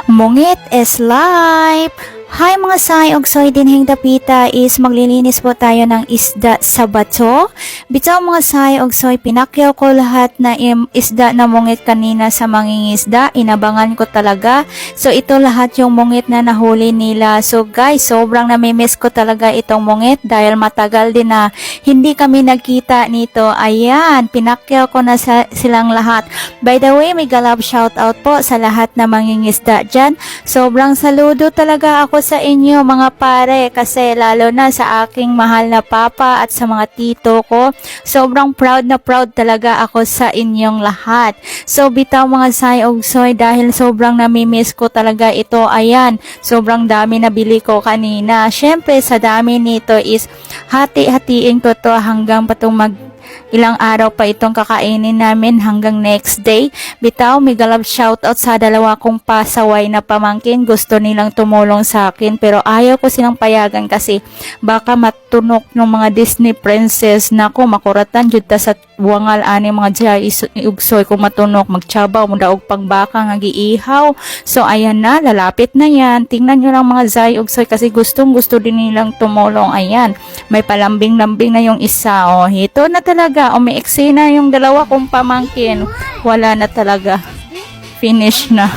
Mungit is life! Hi mga say, og soy dinhing dapita is maglilinis po tayo ng isda sa bato. Bitaw mga say, og soy pinakyaw ko lahat na isda na mungit kanina sa mangingisda. Inabangan ko talaga. So ito lahat yung mungit na nahuli nila. So guys, sobrang namimiss ko talaga itong mungit dahil matagal din na hindi kami nagkita nito. Ayan, pinakyaw ko na silang lahat. By the way, may galab shoutout po sa lahat na mangingisda dyan. Sobrang saludo talaga ako sa inyo mga pare kasi lalo na sa aking mahal na papa at sa mga tito ko. Sobrang proud na proud talaga ako sa inyong lahat. So bitaw mga say og soy dahil sobrang namimiss ko talaga ito. Ayan, sobrang dami nabili ko kanina. Syempre sa dami nito is hati-hatiin ko to hanggang patong ilang araw pa itong kakainin namin hanggang next day. Bitaw, may galab shoutout sa dalawa kong pasaway na pamangkin. Gusto nilang tumulong sa akin pero ayaw ko silang payagan kasi baka matunok ng mga Disney princess na ko makuratan jud ta sa buwangal ani mga jay ugsoy kung matunok magtsabaw mo daog pangbaka nga giihaw. So ayan na, lalapit na yan. Tingnan nyo lang mga jay ugsoy kasi gusto din nilang tumulong. Ayan, may palambing-lambing na yung isa. Oh, ito na talaga. Umiiksi na yung dalawa kong pamangkin. Wala na talaga. Finish na.